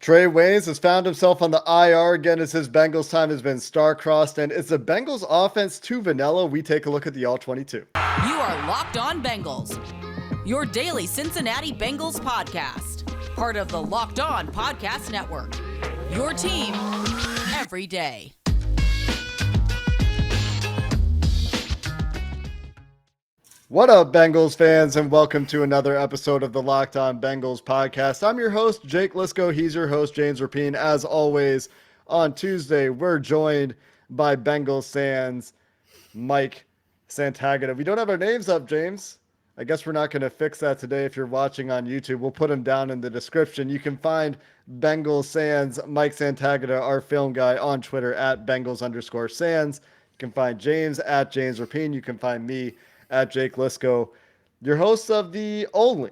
Trae Waynes has found himself on the IR again as his Bengals time has been star-crossed, and is the Bengals offense too vanilla? We take a look at the All-22. You are Locked On Bengals, your daily Cincinnati Bengals podcast, part of the Locked On Podcast Network, your team every day. What up, Bengals fans, and welcome to another episode of the Locked On Bengals podcast. I'm your host, Jake Liscow. He's your host, James Rapien. As always, on Tuesday, we're joined by Bengals fans, Mike Santagata. We don't have our names up, James. I guess we're not going to fix that today. If you're watching on YouTube, we'll put them down in the description. You can find Bengals Sands, Mike Santagata, our film guy, on Twitter at Bengals_Sands. You can find James at James Rapien. You can find me at Jake Liscow, your host of the only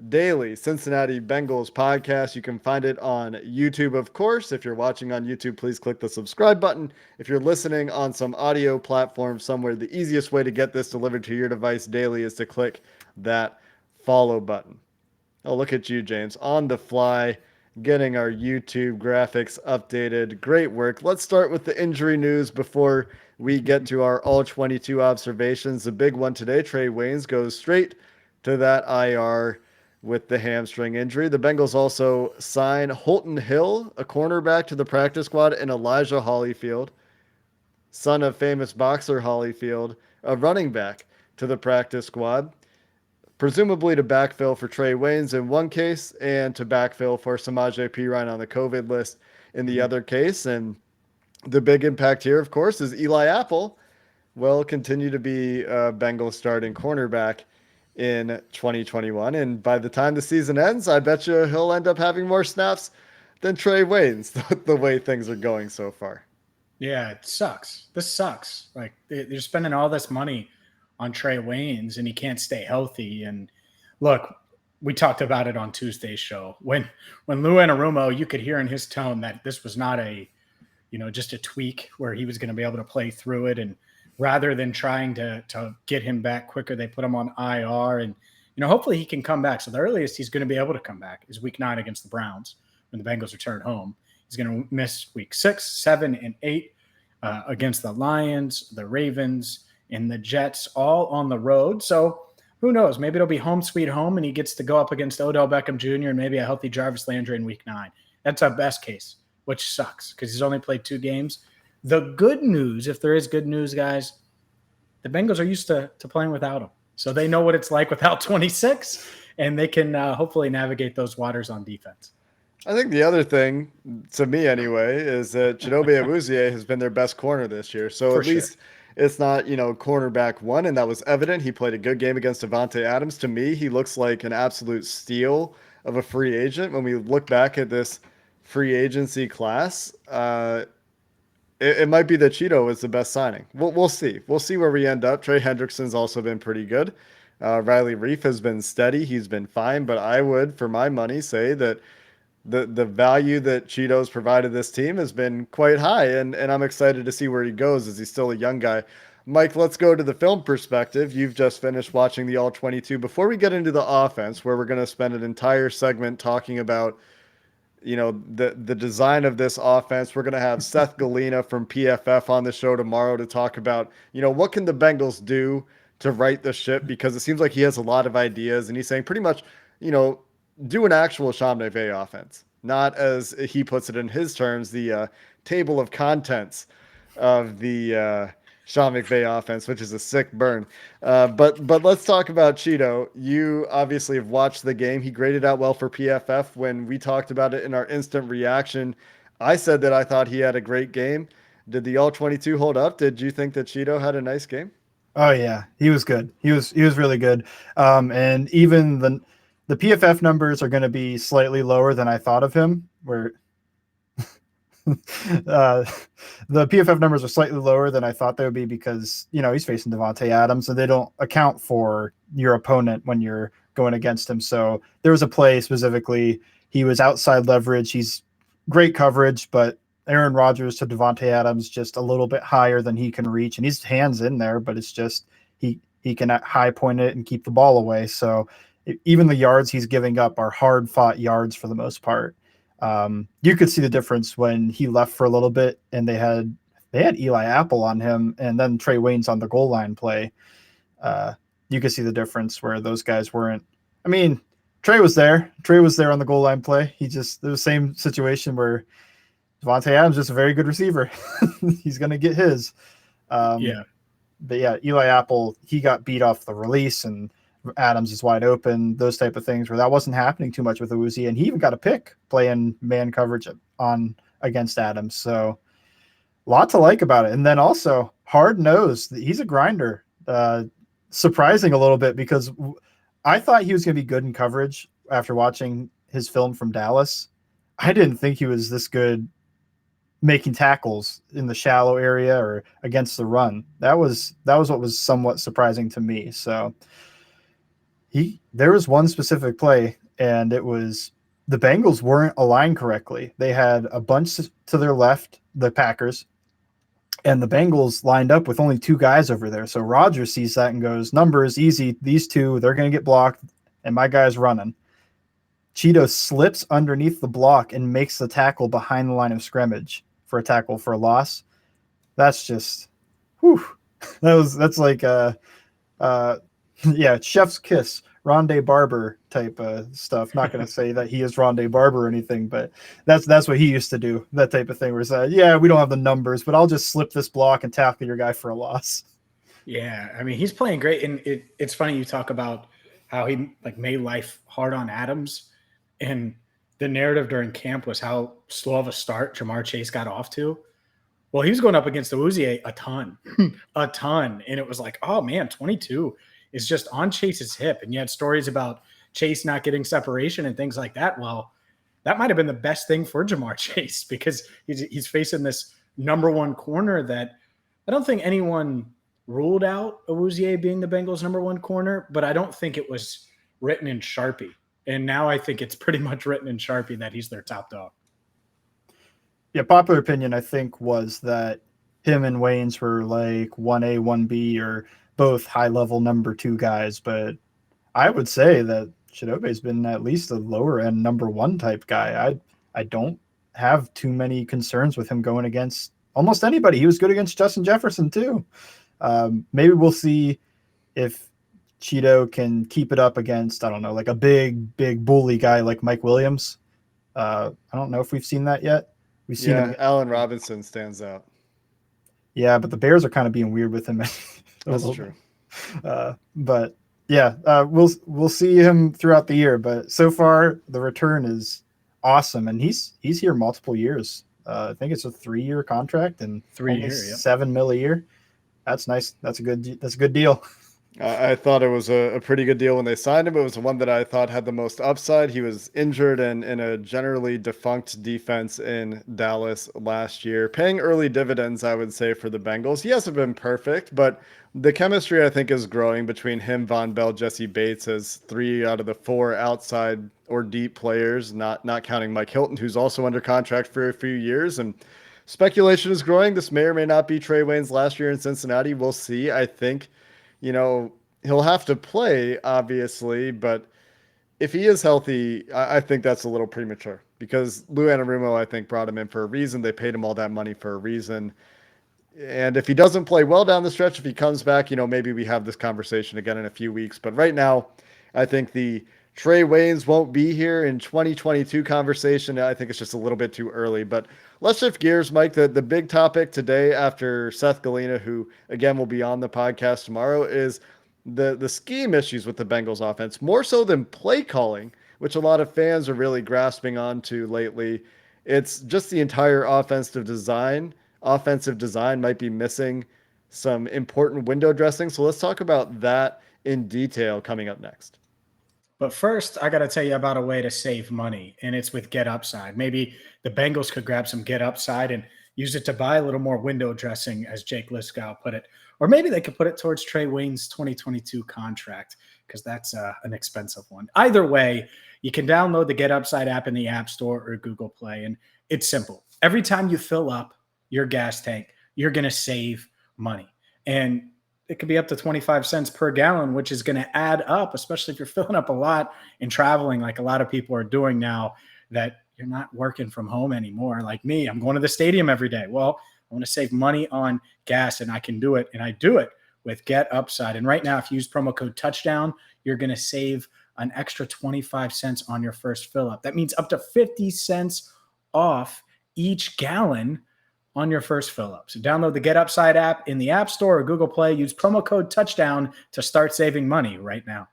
daily Cincinnati Bengals podcast. You can find it on YouTube, of course. If you're watching on YouTube, please click the subscribe button. If you're listening on some audio platform somewhere, the easiest way to get this delivered to your device daily is to click that follow button. Oh, look at you, James, on the fly, getting our YouTube graphics updated. Great work. Let's start with the injury news before we get to our All-22 observations. The big one today, Trae Waynes goes straight to that IR with the hamstring injury. The Bengals also sign Holton Hill, a cornerback, to the practice squad, and Elijah Holyfield, son of famous boxer Holyfield, a running back, to the practice squad, presumably to backfill for Trae Waynes in one case and to backfill for Samaje Perine on the COVID list in the other case. And the big impact here, of course, is Eli Apple will continue to be a Bengals starting cornerback in 2021. And by the time the season ends, I bet you he'll end up having more snaps than Trae Waynes, the way things are going so far. Yeah, it sucks. This sucks. Like, they're spending all this money on Trae Waynes and he can't stay healthy. And look, we talked about it on Tuesday's show. When Lou Anarumo, you could hear in his tone that this was not just a tweak where he was going to be able to play through it. And rather than trying to get him back quicker, they put him on IR. And, hopefully he can come back. So the earliest he's going to be able to come back is week 9 against the Browns when the Bengals return home. He's going to miss week 6, 7, and 8 against the Lions, the Ravens, and the Jets, all on the road. So who knows? Maybe it'll be home sweet home and he gets to go up against Odell Beckham Jr. and maybe a healthy Jarvis Landry in week 9. That's our best case, which sucks because he's only played 2 games. The good news, if there is good news, guys, the Bengals are used to playing without him. So they know what it's like without 26, and they can hopefully navigate those waters on defense. I think the other thing, to me anyway, is that Chidobe Awuzie has been their best corner this year. So For at least it's not, cornerback 1, and that was evident. He played a good game against Davante Adams. To me, he looks like an absolute steal of a free agent. When we look back at this free agency class, it might be that Cheeto is the best signing. We'll see. We'll see where we end up. Trey Hendrickson's also been pretty good. Riley Reif has been steady. He's been fine, but I would, for my money, say that the value that Cheeto's provided this team has been quite high, and I'm excited to see where he goes as he's still a young guy. Mike, let's go to the film perspective. You've just finished watching the All-22. Before we get into the offense, where we're going to spend an entire segment talking about the design of this offense, we're going to have Seth Galina from PFF on the show tomorrow to talk about, what can the Bengals do to right the ship, because it seems like he has a lot of ideas, and he's saying pretty much, do an actual Sean McVay offense, not, as he puts it in his terms, the table of contents of the Sean McVay offense, which is a sick burn. But let's talk about Cheeto. You obviously have watched the game. He graded out well for PFF when we talked about it in our instant reaction. I said that I thought he had a great game. Did the All-22 hold up? Did you think that Cheeto had a nice game? Oh yeah, he was good. He was really good. And even the PFF numbers are going to be slightly lower than I thought of him. Where the PFF numbers are slightly lower than I thought they would be because, he's facing Davante Adams, and they don't account for your opponent when you're going against him. So there was a play specifically. He was outside leverage. He's great coverage, but Aaron Rodgers to Davante Adams just a little bit higher than he can reach, and he's hands in there, but it's just he can high point it and keep the ball away. So even the yards he's giving up are hard fought yards for the most part. You could see the difference when he left for a little bit and they had Eli Apple on him and then Trae Waynes on the goal line play. You could see the difference where those guys weren't. I mean, Trae was there. Trae was there on the goal line play. It was the same situation where Devontae Adams is just a very good receiver. He's going to get his. Yeah. But yeah, Eli Apple, he got beat off the release and Adams is wide open, those type of things where that wasn't happening too much with Uzi. And he even got a pick playing man coverage on against Adams. So a lot to like about it. And then also hard-nosed. He's a grinder. Surprising a little bit because I thought he was going to be good in coverage after watching his film from Dallas. I didn't think he was this good making tackles in the shallow area or against the run. That was what was somewhat surprising to me. So there was one specific play, and it was the Bengals weren't aligned correctly. They had a bunch to their left, the Packers, and the Bengals lined up with only two guys over there. So Rodgers sees that and goes, numbers, easy. These two, they're going to get blocked, and my guy's running. Cheeto slips underneath the block and makes the tackle behind the line of scrimmage for a tackle for a loss. That's just, whew. That's like chef's kiss, Rondé Barber type of stuff. Not going to say that he is Rondé Barber or anything, but that's what he used to do. That type of thing where it's we don't have the numbers, but I'll just slip this block and tackle your guy for a loss. Yeah, I mean, he's playing great, and it's funny you talk about how he made life hard on Adams, and the narrative during camp was how slow of a start Jamar Chase got off to. Well, he was going up against Awuzie a ton, and it was like, oh man, 22 is just on Chase's hip, and you had stories about Chase not getting separation and things like that. Well, that might have been the best thing for Jamar Chase because he's facing this number one corner that I don't think anyone ruled out Awuzie being the Bengals' number one corner, but I don't think it was written in Sharpie. And now I think it's pretty much written in Sharpie that he's their top dog. Yeah, popular opinion, I think, was that him and Waynes were like 1A, 1B, or both high-level number two guys. But I would say that Chidobe's been at least a lower-end number one type guy. I don't have too many concerns with him going against almost anybody. He was good against Justin Jefferson, too. Maybe we'll see if Cheeto can keep it up against, I don't know, like a big bully guy like Mike Williams. I don't know if we've seen that yet. We've seen him. Allen Robinson stands out. Yeah, but the Bears are kind of being weird with him. That's true. But yeah, we'll see him throughout the year. But so far, the return is awesome, and he's here multiple years. I think it's a 3-year contract and 3 years, $7 million a year. That's nice. That's a good deal. I thought it was a pretty good deal when they signed him. It was the one that I thought had the most upside. He was injured and in a generally defunct defense in Dallas last year, paying early dividends, I would say, for the Bengals. He hasn't been perfect, but the chemistry, I think, is growing between him, Von Bell, Jesse Bates as 3 out of the 4 outside or deep players, not counting Mike Hilton, who's also under contract for a few years. And speculation is growing. This may or may not be Trae Waynes last year in Cincinnati. We'll see. I think he'll have to play, obviously, but if he is healthy, I think that's a little premature because Lou Anarumo, I think, brought him in for a reason. They paid him all that money for a reason. And if he doesn't play well down the stretch, if he comes back, maybe we have this conversation again in a few weeks. But right now, I think the Trae Waynes won't be here in 2022 conversation. I think it's just a little bit too early. But let's shift gears, Mike. The big topic today after Seth Galina, who, again, will be on the podcast tomorrow, is the scheme issues with the Bengals offense, more so than play calling, which a lot of fans are really grasping onto lately. It's just the entire offensive design. Offensive design might be missing some important window dressing. So let's talk about that in detail coming up next. But first, I got to tell you about a way to save money, and it's with Get Upside. Maybe the Bengals could grab some Get Upside and use it to buy a little more window dressing, as Jake Liscow put it. Or maybe they could put it towards Trae Waynes' 2022 contract, because that's an expensive one. Either way, you can download the Get Upside app in the App Store or Google Play, and it's simple. Every time you fill up your gas tank, you're going to save money. And it could be up to 25 cents per gallon, which is going to add up, especially if you're filling up a lot and traveling like a lot of people are doing now, that you're not working from home anymore. Like me, I'm going to the stadium every day. Well, I want to save money on gas, and I can do it. And I do it with Get Upside. And right now, if you use promo code touchdown, you're going to save an extra 25 cents on your first fill up. That means up to 50 cents off each gallon on your first fill up. So download the Get Upside app in the App Store or Google Play. Use promo code touchdown to start saving money right now.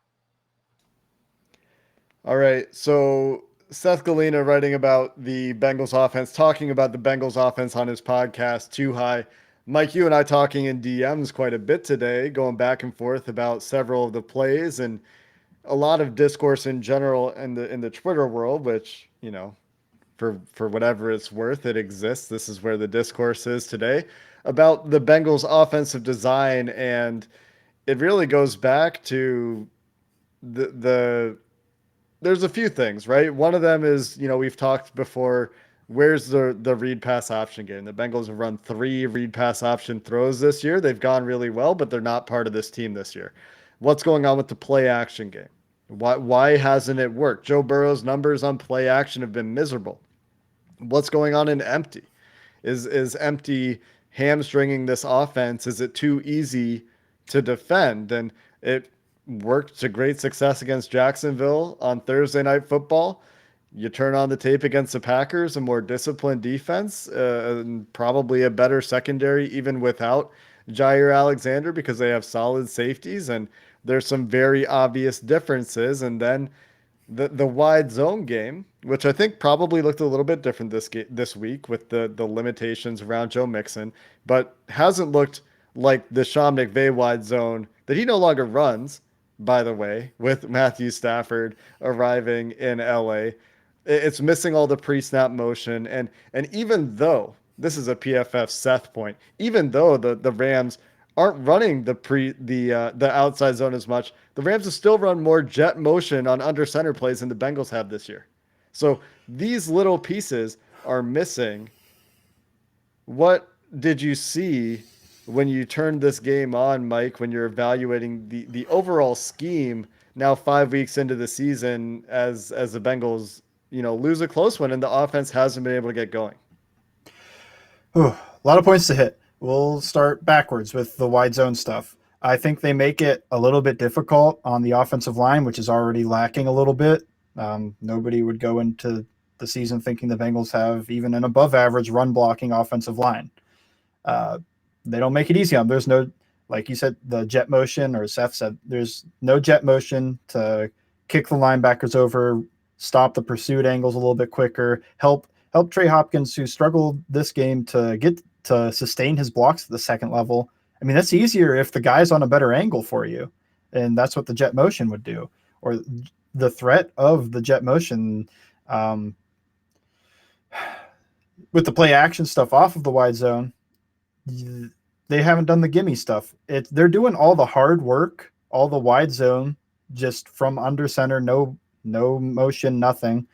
All right. So Seth Galina writing about the Bengals offense, talking about the Bengals offense on his podcast, Too High. Mike, you and I talking in DMs quite a bit today, going back and forth about several of the plays and a lot of discourse in general in the Twitter world, which, you know, for whatever it's worth, it exists. This is where the discourse is today about the Bengals offensive design. And it really goes back to the there's a few things, right? One of them is, you know, we've talked before, where's the read pass option game? The Bengals have run 3 read pass option throws this year. They've gone really well, but they're not part of this team this year. What's going on with the play action game? Why hasn't it worked? Joe Burrow's numbers on play action have been miserable. What's going on in empty? Is empty hamstringing this offense? Is it too easy to defend? And it worked to great success against Jacksonville on Thursday Night Football. You turn on the tape against the Packers, a more disciplined defense, and probably a better secondary even without Jair Alexander because they have solid safeties, and there's some very obvious differences. And then the wide zone game, which I think probably looked a little bit different this week with the limitations around Joe Mixon, but hasn't looked like the Sean McVay wide zone that he no longer runs, by the way, with Matthew Stafford arriving in LA. It's missing all the pre-snap motion. And even though, this is a PFF Seth point, even though the Rams aren't running the outside zone as much, the Rams have still run more jet motion on under center plays than the Bengals have this year. So these little pieces are missing. What did you see when you turned this game on, Mike, when you're evaluating the overall scheme now 5 weeks into the season as the Bengals, you know, lose a close one and the offense hasn't been able to get going? A lot of points to hit. We'll start backwards with the wide zone stuff. I think they make it a little bit difficult on the offensive line, which is already lacking a little bit. Nobody would go into the season thinking the Bengals have even an above average run blocking offensive line. They don't make it easy on them. There's no, like you said, the jet motion, or Seth said, there's no jet motion to kick the linebackers over, stop the pursuit angles a little bit quicker, help Trey Hopkins, who struggled this game to sustain his blocks at the second level. I mean, that's easier if the guy's on a better angle for you, and that's what the jet motion would do, or the threat of the jet motion with the play action stuff off of the wide zone. They haven't done the gimme stuff. They're doing all the hard work, all the wide zone, just from under center, no motion, nothing.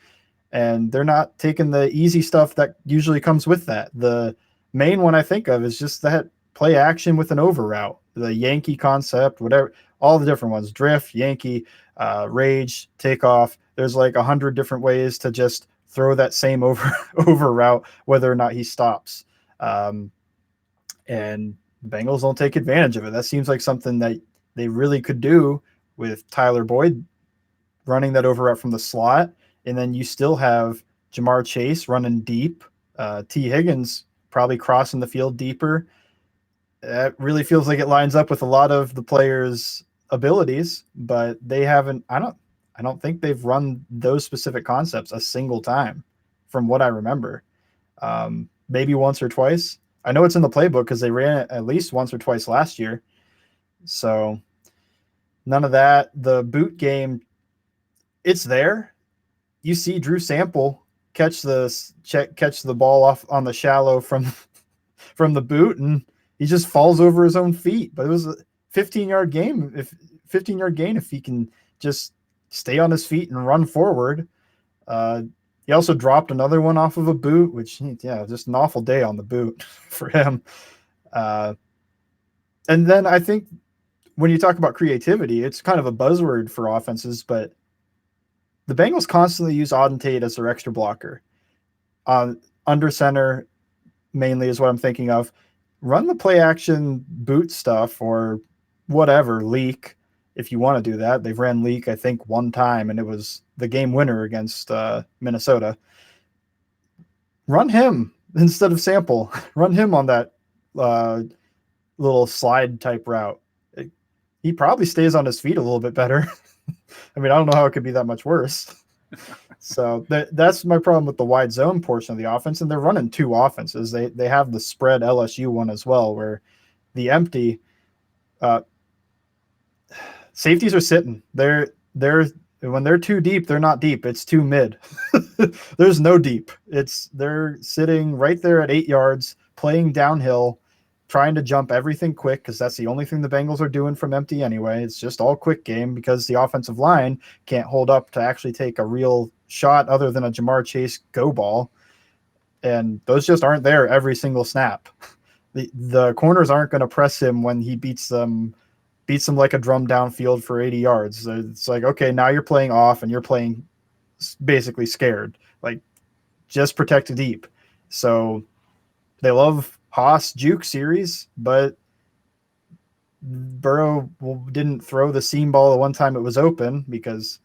And they're not taking the easy stuff that usually comes with that. The main one I think of is just that play action with an over route, the Yankee concept, whatever, all the different ones, drift, Yankee, rage, takeoff. There's like 100 different ways to just throw that same over route, whether or not he stops. And the Bengals don't take advantage of it. That seems like something that they really could do with Tyler Boyd running that over route from the slot. And then you still have Jamar Chase running deep, T. Higgins probably crossing the field deeper. That really feels like it lines up with a lot of the players' abilities, but they haven't. I don't think they've run those specific concepts a single time, from what I remember. Maybe once or twice. I know it's in the playbook because they ran it at least once or twice last year. So none of that. The boot game, it's there. You see Drew Sample catch the ball off on the shallow from the boot, and he just falls over his own feet. But it was a 15-yard gain if he can just stay on his feet and run forward. He also dropped another one off of a boot, which, just an awful day on the boot for him. And then I think when you talk about creativity, it's kind of a buzzword for offenses, but the Bengals constantly use Auden Tate as their extra blocker. under center mainly is what I'm thinking of. Run the play action boot stuff or whatever, leak, if you want to do that. They've ran leak, I think, one time, and it was the game winner against Minnesota. Run him instead of Sample. Run him on that little slide type route. He probably stays on his feet a little bit better. I mean, I don't know how it could be that much worse. So that's my problem with the wide zone portion of the offense. And they're running two offenses. They have the spread LSU one as well, where the empty safeties are sitting. They're when they're too deep, they're not deep. It's too mid. There's no deep. They're sitting right there at 8 yards, playing downhill, trying to jump everything quick, because that's the only thing the Bengals are doing from empty anyway. It's just all quick game because the offensive line can't hold up to actually take a real shot other than a Jamar Chase go ball. And those just aren't there every single snap. The corners aren't going to press him when he beats them like a drum downfield for 80 yards. It's like, okay, now you're playing off and you're playing basically scared. Like, just protect deep. So they love Haas juke series, but Burrow didn't throw the seam ball the one time it was open because,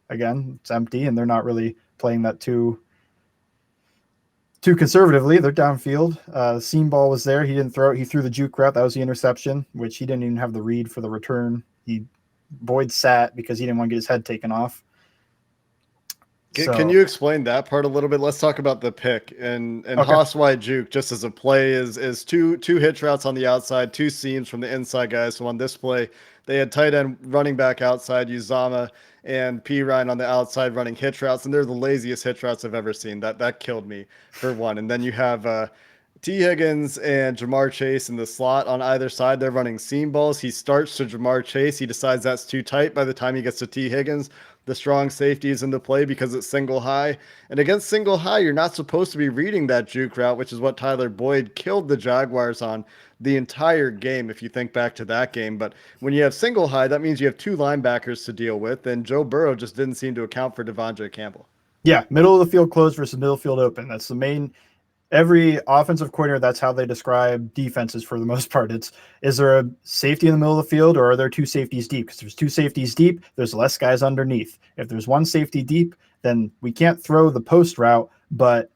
again, it's empty and they're not really playing that too conservatively. They're downfield. Seam ball was there. He didn't throw it. He threw the juke route. That was the interception, which he didn't even have the read for the return. Boyd sat because he didn't want to get his head taken off. Can you explain that part a little bit? Let's talk about the pick and okay. Haas wide juke just as a play is two hitch routes on the outside, two seams from the inside guys. So on this play, they had tight end running back outside, Uzama and P. Ryan on the outside running hitch routes, and they're the laziest hitch routes I've ever seen. That killed me for one. And then you have T. Higgins and Jamar Chase in the slot on either side. They're running seam balls. He starts to Jamar Chase. He decides that's too tight by the time he gets to T. Higgins. The strong safety is into play because it's single high. And against single high, you're not supposed to be reading that juke route, which is what Tyler Boyd killed the Jaguars on the entire game, if you think back to that game. But when you have single high, that means you have two linebackers to deal with, and Joe Burrow just didn't seem to account for Devondre Campbell. Yeah, middle of the field closed versus middle field open. That's the main – every offensive coordinator, that's how they describe defenses for the most part. Is there a safety in the middle of the field, or are there two safeties deep? Because there's two safeties deep, there's less guys underneath. If there's one safety deep, then we can't throw the post route, but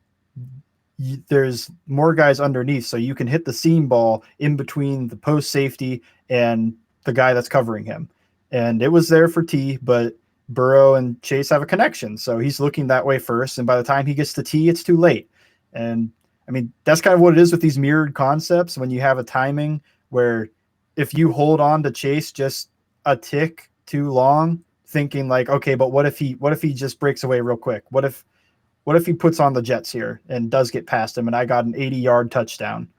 there's more guys underneath, so you can hit the seam ball in between the post safety and the guy that's covering him. And it was there for T, but Burrow and Chase have a connection, so he's looking that way first, and by the time he gets to T, it's too late. And I mean, that's kind of what it is with these mirrored concepts when you have a timing where if you hold on to Chase just a tick too long, thinking like, okay, but what if he just breaks away real quick? What if he puts on the Jets here and does get past him and I got an 80-yard touchdown?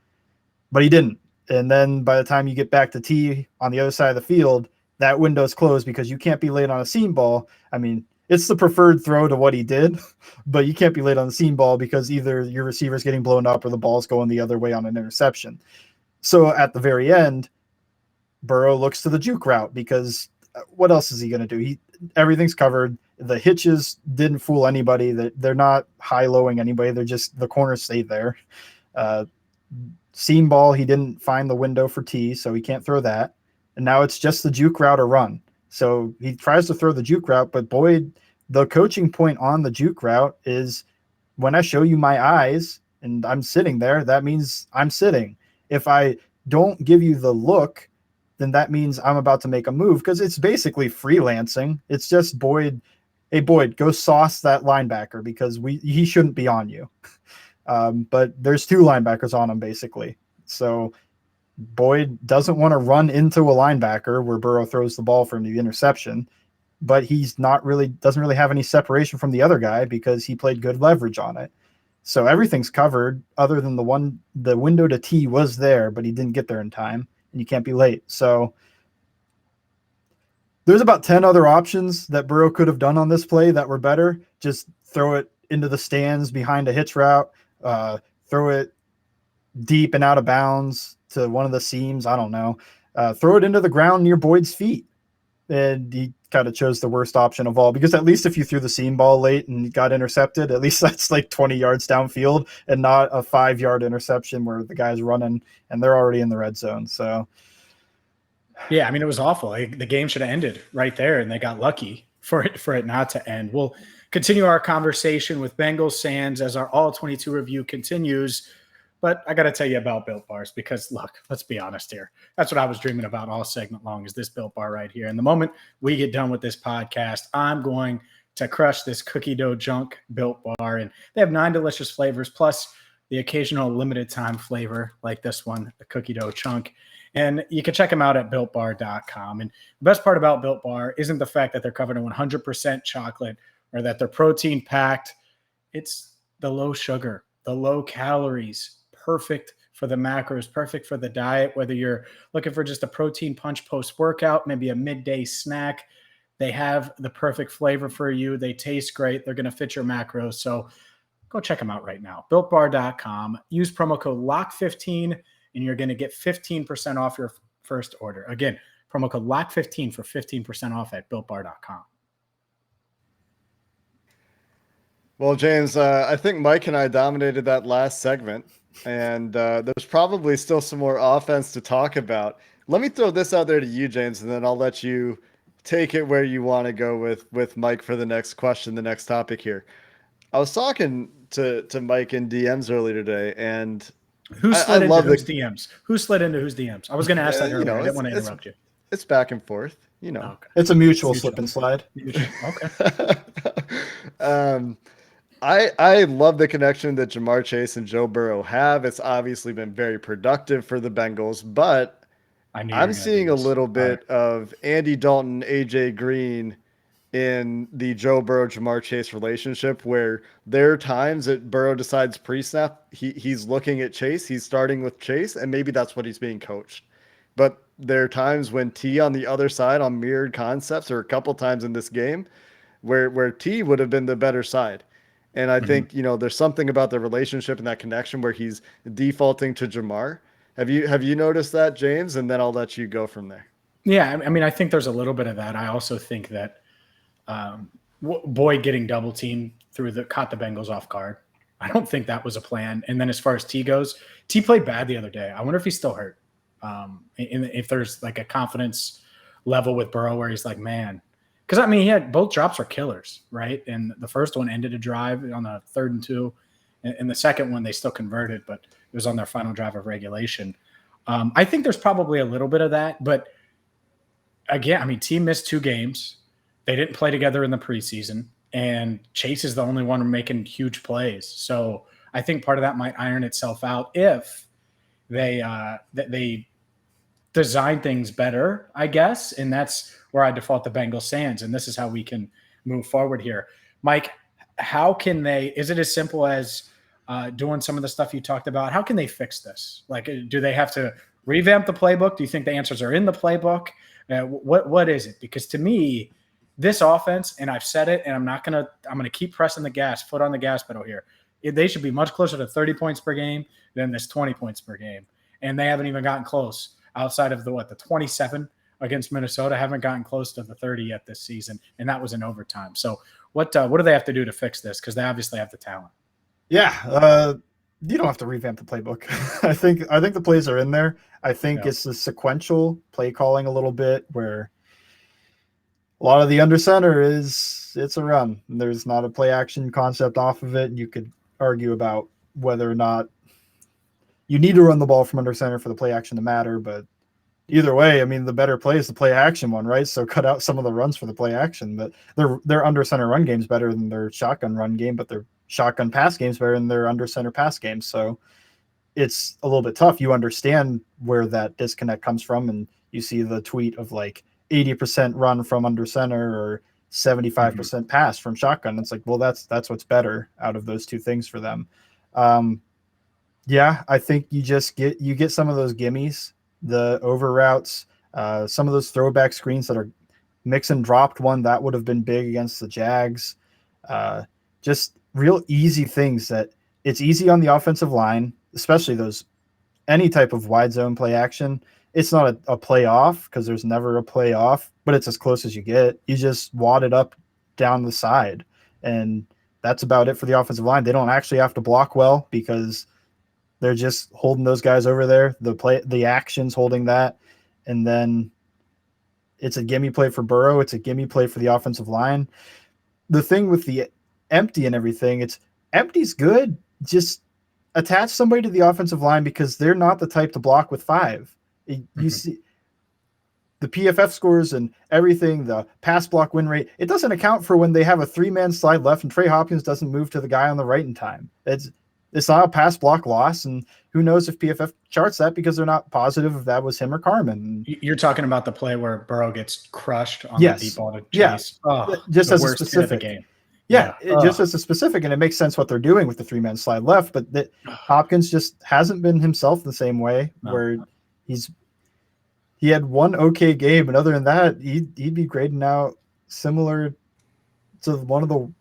But he didn't. And then by the time you get back to T on the other side of the field, that window's closed because you can't be late on a seam ball. I mean, it's the preferred throw to what he did, but you can't be late on the seam ball because either your receiver's getting blown up or the ball's going the other way on an interception. So at the very end, Burrow looks to the juke route because what else is he going to do? Everything's covered. The hitches didn't fool anybody. They're not high-lowing anybody. They're just the corners stayed there. Seam ball, he didn't find the window for T, so he can't throw that. And now it's just the juke route or run. So he tries to throw the juke route, but Boyd, the coaching point on the juke route is when I show you my eyes and I'm sitting there, that means I'm sitting. If I don't give you the look, then that means I'm about to make a move because it's basically freelancing. It's just Boyd, hey, Boyd, go sauce that linebacker because he shouldn't be on you. But there's two linebackers on him basically. So Boyd doesn't want to run into a linebacker where Burrow throws the ball for him to the interception, but doesn't really have any separation from the other guy because he played good leverage on it. So everything's covered other than the window to T was there, but he didn't get there in time and you can't be late. So there's about 10 other options that Burrow could have done on this play that were better. Just throw it into the stands behind a hitch route, throw it deep and out of bounds to one of the seams. I don't know. Throw it into the ground near Boyd's feet. And he kind of chose the worst option of all, because at least if you threw the seam ball late and got intercepted, at least that's like 20 yards downfield and not a 5-yard interception where the guy's running and they're already in the red zone. So yeah, I mean, it was awful. Like, the game should have ended right there, and they got lucky for it not to end. We'll continue our conversation with Bengals fans as our All-22 review continues. But I got to tell you about Built Bars because, look, let's be honest here. That's what I was dreaming about all segment long, is this Built Bar right here. And the moment we get done with this podcast, I'm going to crush this cookie dough junk Built Bar. And they have 9 delicious flavors, plus the occasional limited time flavor like this one, the cookie dough chunk. And you can check them out at BuiltBar.com. And the best part about Built Bar isn't the fact that they're covered in 100% chocolate or that they're protein packed. It's the low sugar, the low calories, perfect for the macros, perfect for the diet, whether you're looking for just a protein punch post-workout, maybe a midday snack. They have the perfect flavor for you. They taste great. They're going to fit your macros. So go check them out right now. BuiltBar.com. Use promo code LOCK15 and you're going to get 15% off your first order. Again, promo code LOCK15 for 15% off at BuiltBar.com. Well, James, I think Mike and I dominated that last segment, and there's probably still some more offense to talk about. Let me throw this out there to you, James, and then I'll let you take it where you want to go with Mike for the next question, the next topic here. I was talking to Mike in DMs earlier today, and who slid into whose DMs? Who slid into whose DMs? I was going to ask that earlier. I didn't want to interrupt you. It's back and forth, you know. Okay. It's a mutual slip and slide. Okay. I love the connection that Jamar Chase and Joe Burrow have. It's obviously been very productive for the Bengals, but I'm seeing a little bit of Andy Dalton, AJ Green in the Joe Burrow, Jamar Chase relationship, where there are times that Burrow decides pre-snap, he's looking at Chase, he's starting with Chase, and maybe that's what he's being coached. But there are times when T on the other side on mirrored concepts, or a couple times in this game, where T would have been the better side. And I think, there's something about the relationship and that connection where he's defaulting to Jamar. Have you noticed that, James? And then I'll let you go from there. Yeah, I mean, I think there's a little bit of that. I also think that Boyd getting double teamed caught the Bengals off guard. I don't think that was a plan. And then as far as T goes, T played bad the other day. I wonder if he's still hurt. If there's like a confidence level with Burrow where he's like, man, because I mean, he had both drops are killers, right? And the first one ended a drive on the 3rd and 2. And the second one, they still converted, but it was on their final drive of regulation. I think there's probably a little bit of that. But again, I mean, team missed 2 games. They didn't play together in the preseason. And Chase is the only one making huge plays. So I think part of that might iron itself out if they design things better, I guess. And that's where I default the Bengals fans. And this is how we can move forward here. Mike, how can is it as simple as doing some of the stuff you talked about? How can they fix this? Like, do they have to revamp the playbook? Do you think the answers are in the playbook? What is it? Because to me, this offense, and I've said it, and I'm going to keep pressing the gas, foot on the gas pedal here. They should be much closer to 30 points per game than this 20 points per game. And they haven't even gotten close outside of the 27 against Minnesota, haven't gotten close to the 30 yet this season. And that was in overtime. So what do they have to do to fix this? Because they obviously have the talent. Yeah. You don't have to revamp the playbook. I think the plays are in there. I think it's the sequential play calling a little bit where a lot of the under center it's a run. There's not a play action concept off of it. You could argue about whether or not you need to run the ball from under center for the play action to matter, but either way, I mean, the better play is the play action one, right? So cut out some of the runs for the play action. But their under center run game's better than their shotgun run game, but their shotgun pass game's better than their under center pass game. So it's a little bit tough. You understand where that disconnect comes from, and you see the tweet of like 80% run from under center or 75% pass from shotgun. It's like, well, that's what's better out of those two things for them. Yeah, I think you get some of those gimmies, the over routes, some of those throwback screens that are mix and dropped one that would have been big against the Jags. Just real easy things that it's easy on the offensive line, especially those any type of wide zone play action. it's not a playoff because there's never a playoff, but it's as close as you get. You just wad it up down the side, and that's about it for the offensive line. They don't actually have to block well because they're just holding those guys over there. The action's holding that, and then it's a gimme play for Burrow. It's a gimme play for the offensive line. The thing with the empty and everything, it's empty's good. Just attach somebody to the offensive line because they're not the type to block with 5. You see the PFF scores and everything, the pass block win rate. It doesn't account for when they have a 3-man slide left and Trey Hopkins doesn't move to the guy on the right in time. It's not a pass block loss, and who knows if PFF charts that because they're not positive if that was him or Carmen. You're talking about the play where Burrow gets crushed on the deep ball to Chase. Yeah. Oh, just as a specific game. Yeah, just as a specific, and it makes sense what they're doing with the 3-man slide left, but Hopkins just hasn't been himself the same way where he had one okay game, and other than that, he'd be grading out similar to one of the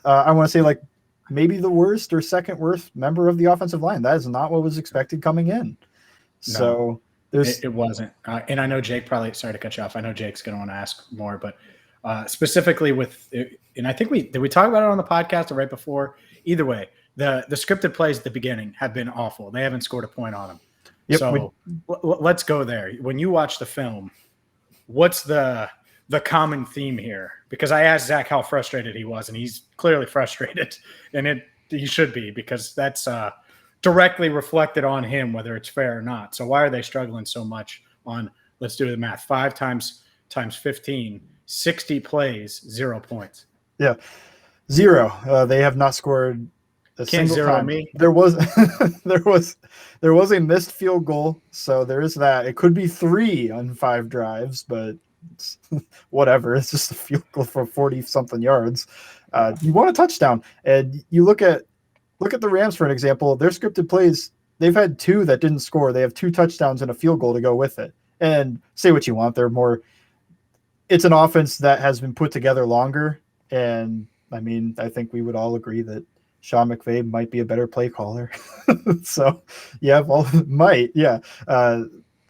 I want to say like maybe the worst or second worst member of the offensive line. That is not what was expected coming in. So it wasn't. And I know Jake probably, sorry to cut you off. I know Jake's going to want to ask more, but specifically and I think did we talk about it on the podcast or right before? Either way, the scripted plays at the beginning have been awful. They haven't scored a point on them. Yep, so let's go there. When you watch the film, what's the common theme here? Because I asked Zach how frustrated he was, and he's clearly frustrated, and he should be because that's directly reflected on him, whether it's fair or not. So why are they struggling so much on, let's do the math, 5 times 15, 60 plays, 0 points? Yeah, 0. They have not scored a Can't single zero time. Me. There was there was a missed field goal, so there is that. It could be 3 on 5 drives, but whatever. It's just a field goal for 40-something yards. You want a touchdown, and you look at the Rams for an example. Their scripted plays, they've had 2 that didn't score. They have 2 touchdowns and a field goal to go with it. And say what you want, it's an offense that has been put together longer. And I mean, I think we would all agree that Sean McVay might be a better play caller. So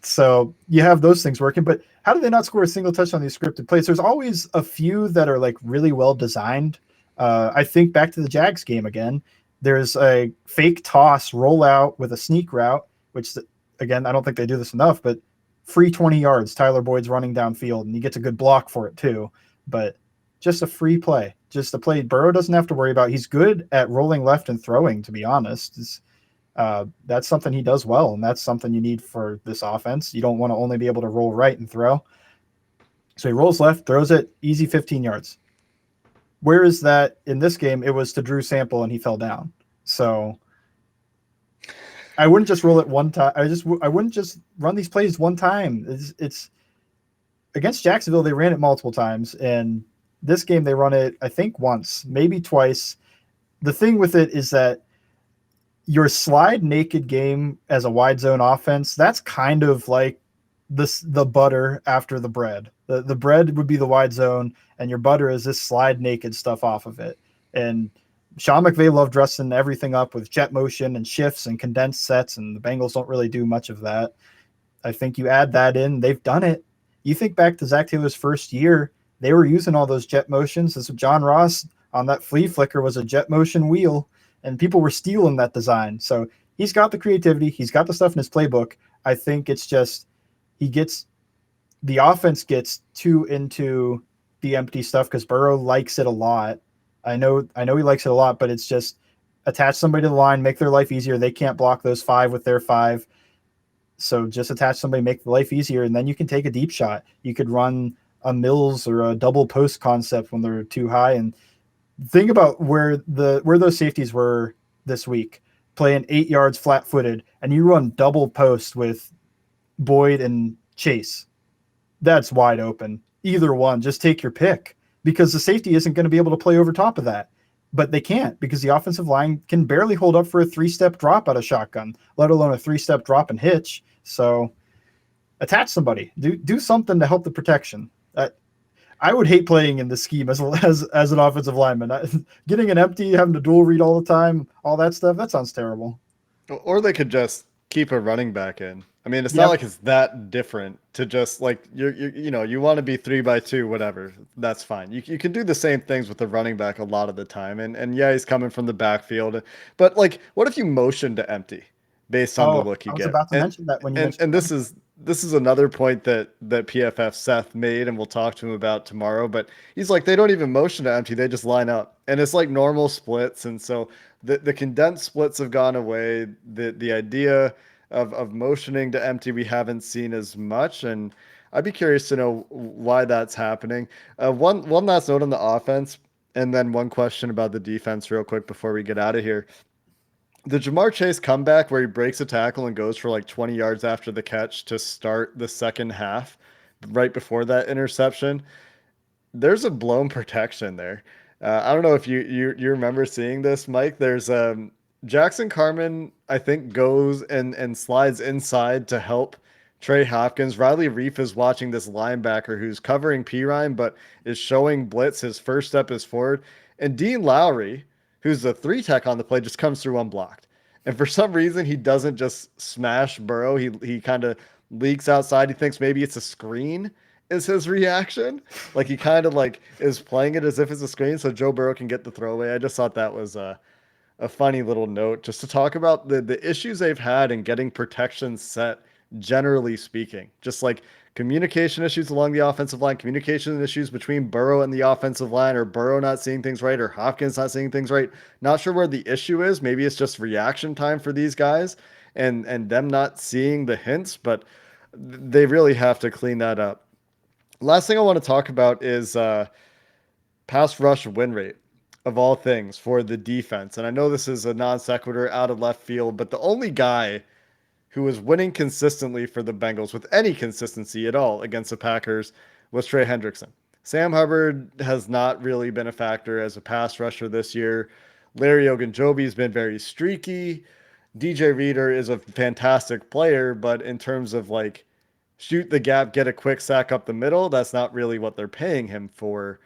so you have those things working, but how do they not score a single touch on these scripted plays? There's always a few that are like really well designed. I think back to the Jags game again. There's a fake toss rollout with a sneak route, which again, I don't think they do this enough, but free 20 yards. Tyler Boyd's running downfield and he gets a good block for it too, but just a free play, just a play Burrow doesn't have to worry about. He's good at rolling left and throwing, to be honest. That's something he does well, and that's something you need for this offense. You don't want to only be able to roll right and throw. So he rolls left, throws it, easy 15 yards. Where is that in this game? It was to Drew Sample, and he fell down. So I wouldn't just roll it one time. I wouldn't just run these plays one time. It's against Jacksonville. They ran it multiple times, and this game they run it, I think, once, maybe twice. The thing with it is that your slide naked game as a wide zone offense, that's kind of like the butter after the bread. The bread would be the wide zone, and your butter is this slide naked stuff off of it. And Sean McVay loved dressing everything up with jet motion and shifts and condensed sets, and the Bengals don't really do much of that. I think you add that in, they've done it. You think back to Zac Taylor's first year, they were using all those jet motions. This was John Ross on that flea flicker was a jet motion wheel, and people were stealing that design. So he's got the creativity. He's got the stuff in his playbook. I think it's just the offense gets too into the empty stuff because Burrow likes it a lot. I know he likes it a lot, but it's just attach somebody to the line, make their life easier. They can't block those 5 with their 5. So just attach somebody, make the life easier, and then you can take a deep shot. You could run a Mills or a double post concept when they're too high. And think about where those safeties were this week, playing 8 yards flat footed, and you run double post with Boyd and Chase. That's wide open. Either one, just take your pick because the safety isn't going to be able to play over top of that. But they can't because the offensive line can barely hold up for a 3-step drop out of shotgun, let alone a 3-step drop and hitch. So attach somebody, do something to help the protection. I would hate playing in this scheme as an offensive lineman. Getting an empty, having to dual read all the time, all that stuff, that sounds terrible. Or they could just keep a running back in. I mean, it's not Yep. like it's that different to just like you want to be 3-by-2, whatever. That's fine. You can do the same things with the running back a lot of the time. And yeah, he's coming from the backfield. But like, what if you motion to empty based on the Oh, look you I was get? about to mention that when you mentioned And this is another point that PFF Seth made, and we'll talk to him about tomorrow. But he's like, they don't even motion to empty; they just line up, and it's like normal splits. And so the condensed splits have gone away. The idea of motioning to empty we haven't seen as much, and I'd be curious to know why that's happening. One last note on the offense, and then one question about the defense real quick before we get out of here. The Jamar Chase comeback where he breaks a tackle and goes for like 20 yards after the catch to start the second half, right before that interception. There's a blown protection there. I don't know if you remember seeing this, Mike. There's Jackson Carman, I think, goes and slides inside to help Trey Hopkins. Riley Reef is watching this linebacker who's covering Pirine, but is showing blitz. His first step is forward. And Dean Lowry, who's the 3 tech on the play, just comes through unblocked. And for some reason, he doesn't just smash Burrow. He kind of leaks outside. He thinks maybe it's a screen is his reaction. Like he kind of like is playing it as if it's a screen so Joe Burrow can get the throwaway. I just thought that was a funny little note just to talk about the issues they've had in getting protection set, generally speaking. Just like communication issues along the offensive line, communication issues between Burrow and the offensive line, or Burrow not seeing things right, or Hopkins not seeing things right. Not sure where the issue is. Maybe it's just reaction time for these guys and them not seeing the hints, but they really have to clean that up. Last thing I want to talk about is pass rush win rate, of all things, for the defense. And I know this is a non sequitur out of left field, but the only guy who was winning consistently for the Bengals with any consistency at all against the Packers was Trey Hendrickson. Sam Hubbard has not really been a factor as a pass rusher this year. Larry Ogunjobi has been very streaky. DJ Reader is a fantastic player, but in terms of like shoot the gap, get a quick sack up the middle, that's not really what they're paying him for.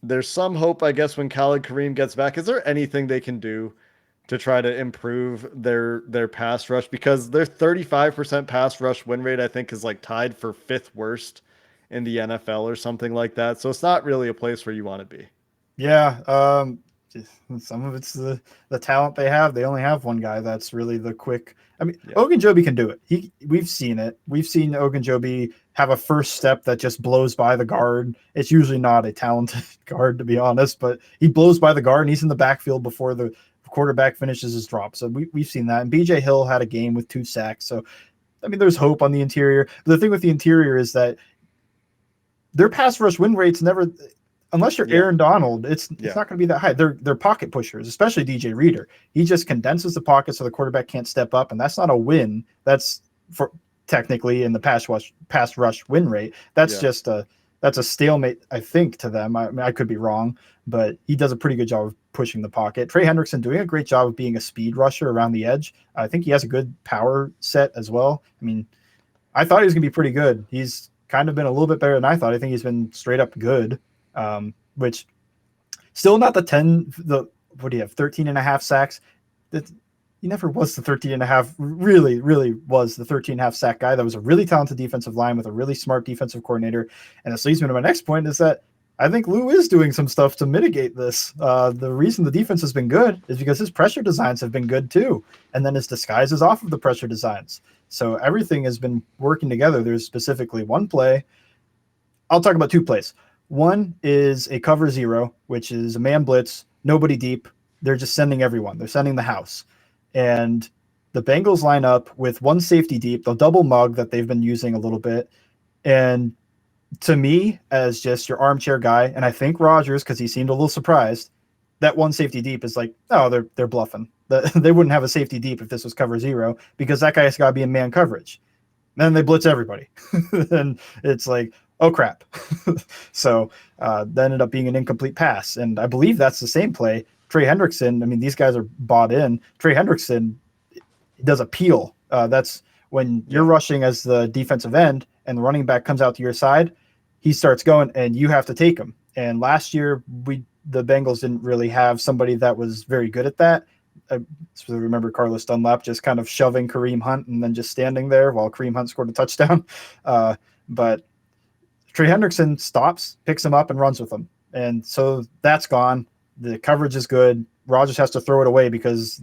There's some hope, I guess, when Khalid Kareem gets back. Is there anything they can do to try to improve their pass rush? Because their 35% pass rush win rate, I think, is like tied for 5th worst in the NFL or something like that. So it's not really a place where you want to be. Yeah, some of it's the talent they have. They only have one guy that's really the quick. I mean, yeah. Ogunjobi can do it. We've seen it. We've seen Ogunjobi have a first step that just blows by the guard. It's usually not a talented guard, to be honest, but he blows by the guard and he's in the backfield before the quarterback finishes his drop. So we've seen that. And BJ Hill had a game with 2 sacks. So, I mean, there's hope on the interior. But the thing with the interior is that their pass rush win rates never – unless you're Aaron Donald, it's not going to be that high. They're pocket pushers, especially DJ Reader. He just condenses the pocket so the quarterback can't step up, and that's not a win. That's for technically in the pass rush win rate. That's just that's a stalemate, I think, to them. I mean, I could be wrong, but he does a pretty good job of pushing the pocket. Trey Hendrickson doing a great job of being a speed rusher around the edge. I think he has a good power set as well. I mean, I thought he was going to be pretty good. He's kind of been a little bit better than I thought. I think he's been straight up good. Which still not what do you have, 13 and a half sacks? That he never was the 13 and a half, really was the 13 and a half sack guy. That was a really talented defensive line with a really smart defensive coordinator. And this leads me to my next point is that I think Lou is doing some stuff to mitigate this. The reason the defense has been good is because his pressure designs have been good too. And then his disguise is off of the pressure designs. So everything has been working together. There's specifically one play. I'll talk about 2 plays. One is a cover 0, which is a man blitz, nobody deep. They're just sending everyone. They're sending the house. And the Bengals line up with 1 safety deep. They'll double mug that they've been using a little bit. And to me, as just your armchair guy, and I think Rodgers, because he seemed a little surprised, that 1 safety deep is like, oh, they're bluffing. They wouldn't have a safety deep if this was cover 0 because that guy's got to be in man coverage. Then they blitz everybody. And it's like, oh, crap. So that ended up being an incomplete pass. And I believe that's the same play. Trey Hendrickson, I mean, these guys are bought in. Trey Hendrickson does a peel. That's when you're rushing as the defensive end and the running back comes out to your side, he starts going and you have to take him. And last year, the Bengals didn't really have somebody that was very good at that. I specifically remember Carlos Dunlap just kind of shoving Kareem Hunt and then just standing there while Kareem Hunt scored a touchdown. But Trey Hendrickson stops, picks him up, and runs with him. And so that's gone. The coverage is good. Rodgers has to throw it away because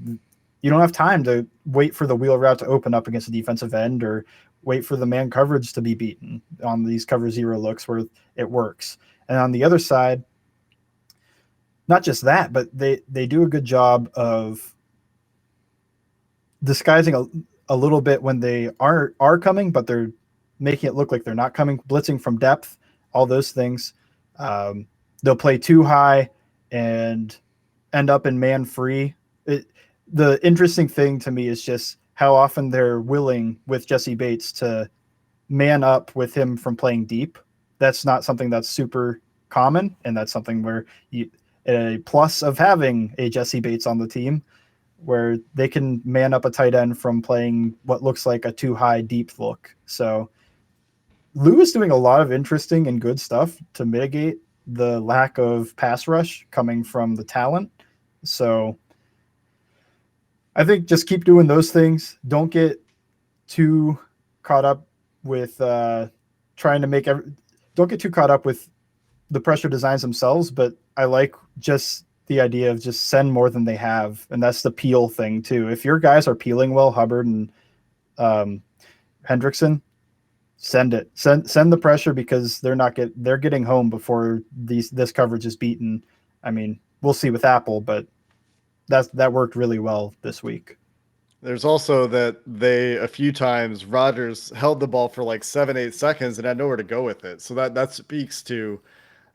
you don't have time to wait for the wheel route to open up against a defensive end or wait for the man coverage to be beaten on these cover zero looks where it works. And on the other side, not just that, but they do a good job of disguising a little bit when they are coming, but they're making it look like they're not coming, blitzing from depth, all those things. They'll play too high and end up in man free. The interesting thing to me is just how often they're willing with Jesse Bates to man up with him from playing deep. That's not something that's super common, and that's something where a plus of having a Jesse Bates on the team, where they can man up a tight end from playing what looks like a too high deep look. So Lou is doing a lot of interesting and good stuff to mitigate the lack of pass rush coming from the talent. So I think just keep doing those things. Don't get too caught up with don't get too caught up with the pressure designs themselves, but I like just the idea of just send more than they have. And that's the peel thing too. If your guys are peeling well, Hubbard and Hendrickson, send it. Send the pressure because they're getting home before this coverage is beaten. I mean, we'll see with Apple, but that worked really well this week. There's also that a few times Rodgers held the ball for like 7-8 seconds and had nowhere to go with it. So that speaks to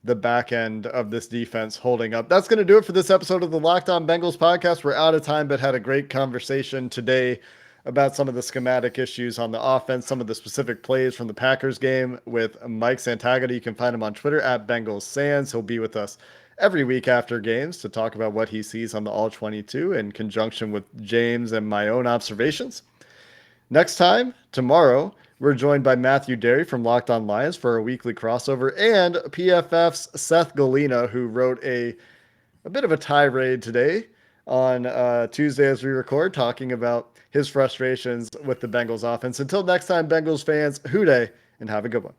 the back end of this defense holding up. That's going to do it for this episode of the Locked On Bengals podcast. We're out of time, but had a great conversation today about some of the schematic issues on the offense, some of the specific plays from the Packers game with Mike Santagata. You can find him on Twitter at Bengals Sands. He'll be with us every week after games to talk about what he sees on the All-22 in conjunction with James and my own observations. Next time, tomorrow, we're joined by Matthew Derry from Locked On Lions for a weekly crossover, and PFF's Seth Galina, who wrote a bit of a tirade today on Tuesday as we record, talking about his frustrations with the Bengals offense. Until next time, Bengals fans, hoo-day, and have a good one.